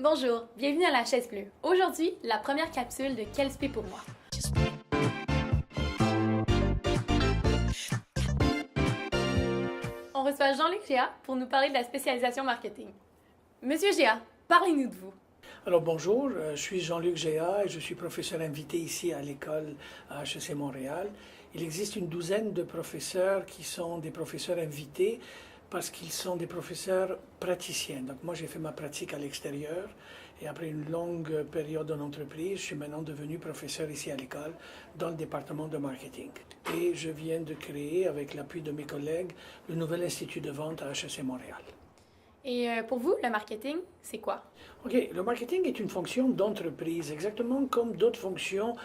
Bonjour, bienvenue à la chaise bleue. Aujourd'hui, la première capsule de Quel spé pour moi. On reçoit Jean-Luc Géa pour nous parler de la spécialisation marketing. Monsieur Géa, parlez-nous de vous. Alors bonjour, je suis Jean-Luc Géa et je suis professeur invité ici à l'école à HEC Montréal. Il existe une douzaine de professeurs qui sont des professeurs invités parce qu'ils sont des professeurs praticiens. Donc moi j'ai fait ma pratique à l'extérieur et après une longue période en entreprise, je suis maintenant devenu professeur ici à l'école dans le département de marketing. Et je viens de créer, avec l'appui de mes collègues, le nouvel institut de vente à HEC Montréal. Et pour vous, le marketing, c'est quoi? OK, le marketing est une fonction d'entreprise, exactement comme d'autres fonctions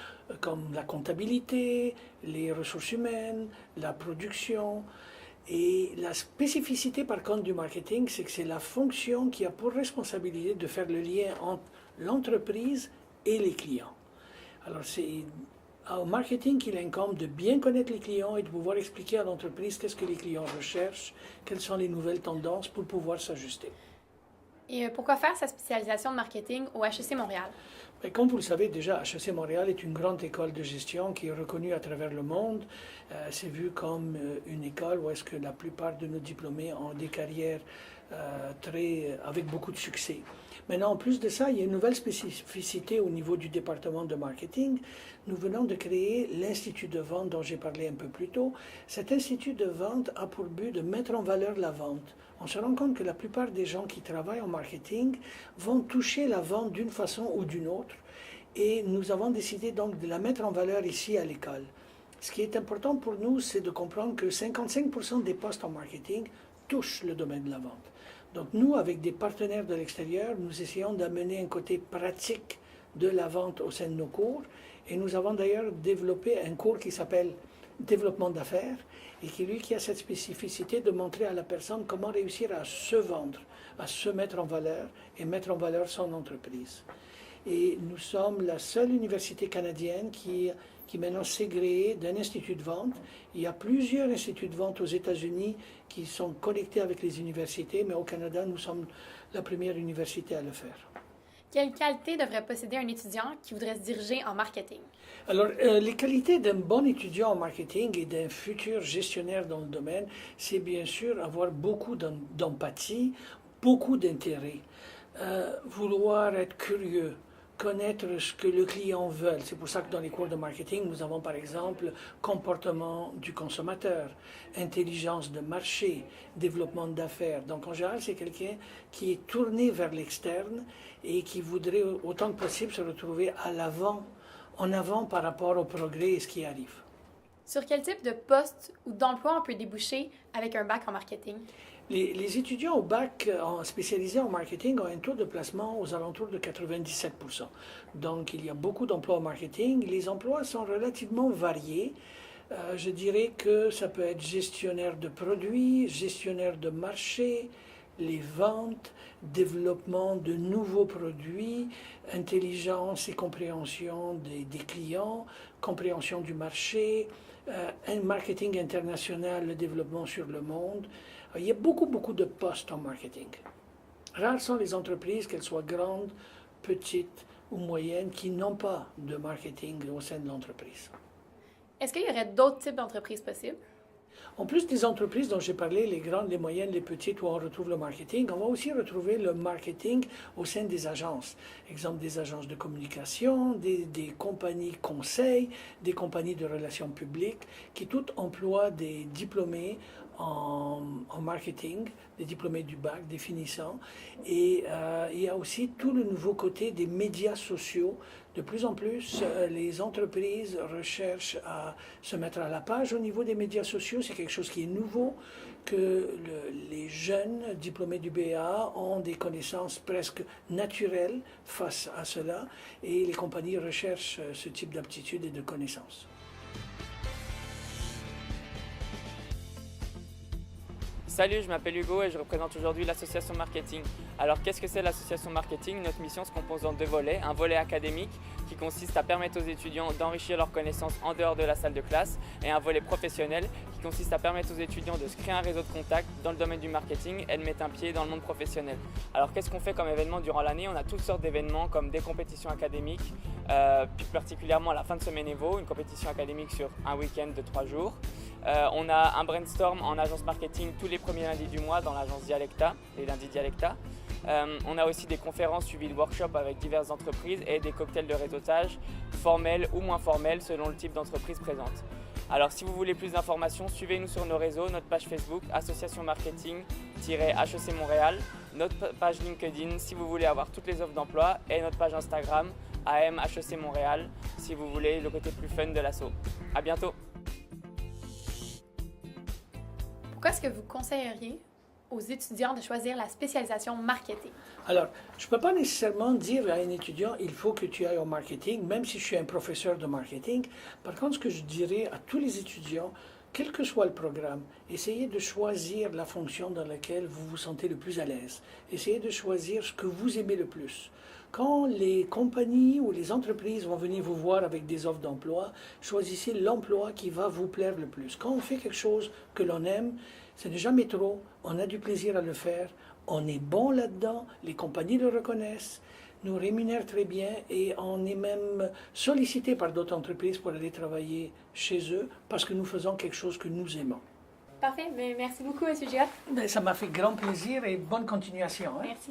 comme la comptabilité, les ressources humaines, la production. Et la spécificité par contre du marketing, c'est que c'est la fonction qui a pour responsabilité de faire le lien entre l'entreprise et les clients. Alors c'est au marketing qu'il incombe de bien connaître les clients et de pouvoir expliquer à l'entreprise qu'est-ce que les clients recherchent, quelles sont les nouvelles tendances pour pouvoir s'ajuster. Et pourquoi faire sa spécialisation de marketing au HEC Montréal? Mais comme vous le savez déjà, HEC Montréal est une grande école de gestion qui est reconnue à travers le monde. C'est vu comme une école où est-ce que la plupart de nos diplômés ont des carrières avec beaucoup de succès. Maintenant, en plus de ça, il y a une nouvelle spécificité au niveau du département de marketing. Nous venons de créer l'Institut de vente dont j'ai parlé un peu plus tôt. Cet Institut de vente a pour but de mettre en valeur la vente. On se rend compte que la plupart des gens qui travaillent en marketing vont toucher la vente d'une façon ou d'une autre. Et nous avons décidé donc de la mettre en valeur ici à l'école. Ce qui est important pour nous, c'est de comprendre que 55% des postes en marketing touchent le domaine de la vente. Donc nous, avec des partenaires de l'extérieur, nous essayons d'amener un côté pratique de la vente au sein de nos cours. Et nous avons d'ailleurs développé un cours qui s'appelle Développement d'affaires et qui a cette spécificité de montrer à la personne comment réussir à se vendre, à se mettre en valeur et mettre en valeur son entreprise. Et nous sommes la seule université canadienne qui maintenant s'est gréée d'un institut de vente. Il y a plusieurs instituts de vente aux États-Unis qui sont connectés avec les universités, mais au Canada, nous sommes la première université à le faire. Quelles qualités devrait posséder un étudiant qui voudrait se diriger en marketing? Alors, les qualités d'un bon étudiant en marketing et d'un futur gestionnaire dans le domaine, c'est bien sûr avoir beaucoup d'empathie, beaucoup d'intérêt, vouloir être curieux, connaître ce que le client veut. C'est pour ça que dans les cours de marketing, nous avons par exemple comportement du consommateur, intelligence de marché, développement d'affaires. Donc en général, c'est quelqu'un qui est tourné vers l'externe et qui voudrait autant que possible se retrouver en avant par rapport au progrès et ce qui arrive. Sur quel type de poste ou d'emploi on peut déboucher avec un bac en marketing? Les étudiants au bac spécialisés en marketing ont un taux de placement aux alentours de 97%. Donc il y a beaucoup d'emplois en marketing. Les emplois sont relativement variés. Je dirais que ça peut être gestionnaire de produits, gestionnaire de marché, les ventes, développement de nouveaux produits, intelligence et compréhension des clients, compréhension du marché, un marketing international, le développement sur le monde. Il y a beaucoup de postes en marketing. Rares sont les entreprises, qu'elles soient grandes, petites ou moyennes, qui n'ont pas de marketing au sein de l'entreprise. Est-ce qu'il y aurait d'autres types d'entreprises possibles? En plus des entreprises dont j'ai parlé, les grandes, les moyennes, les petites, où on retrouve le marketing, on va aussi retrouver le marketing au sein des agences. Exemple, des agences de communication, des compagnies conseils, des compagnies de relations publiques, qui toutes emploient des diplômés en marketing, des diplômés du bac, des finissants. Et il y a aussi tout le nouveau côté des médias sociaux. De plus en plus, les entreprises recherchent à se mettre à la page au niveau des médias sociaux. C'est quelque chose qui est nouveau, que les jeunes diplômés du BA ont des connaissances presque naturelles face à cela. Et les compagnies recherchent ce type d'aptitudes et de connaissances. Salut, je m'appelle Hugo et je représente aujourd'hui l'association marketing. Alors qu'est-ce que c'est l'association marketing? Notre mission se compose en deux volets. Un volet académique qui consiste à permettre aux étudiants d'enrichir leurs connaissances en dehors de la salle de classe et un volet professionnel qui consiste à permettre aux étudiants de se créer un réseau de contacts dans le domaine du marketing et de mettre un pied dans le monde professionnel. Alors qu'est-ce qu'on fait comme événement durant l'année? On a toutes sortes d'événements comme des compétitions académiques, plus particulièrement à la fin de semaine Evo, une compétition académique sur un week-end de 3 jours. On a un brainstorm en agence marketing tous les premiers lundis du mois dans l'agence Dialecta, les lundis Dialecta. On a aussi des conférences suivies de workshops avec diverses entreprises et des cocktails de réseautage, formels ou moins formels selon le type d'entreprise présente. Alors si vous voulez plus d'informations, suivez-nous sur nos réseaux, notre page Facebook, Association Marketing-HEC Montréal, notre page LinkedIn si vous voulez avoir toutes les offres d'emploi et notre page Instagram, AM HEC Montréal, si vous voulez le côté plus fun de l'asso. À bientôt! Pourquoi est-ce que vous conseilleriez aux étudiants de choisir la spécialisation marketing? Alors, je ne peux pas nécessairement dire à un étudiant, il faut que tu ailles au marketing, même si je suis un professeur de marketing. Par contre, ce que je dirais à tous les étudiants, quel que soit le programme, essayez de choisir la fonction dans laquelle vous vous sentez le plus à l'aise. Essayez de choisir ce que vous aimez le plus. Quand les compagnies ou les entreprises vont venir vous voir avec des offres d'emploi, choisissez l'emploi qui va vous plaire le plus. Quand on fait quelque chose que l'on aime, ce n'est jamais trop, on a du plaisir à le faire, on est bon là-dedans, les compagnies le reconnaissent, nous rémunèrent très bien et on est même sollicité par d'autres entreprises pour aller travailler chez eux parce que nous faisons quelque chose que nous aimons. Parfait, mais merci beaucoup, M. Gia. Ça m'a fait grand plaisir et bonne continuation. Merci.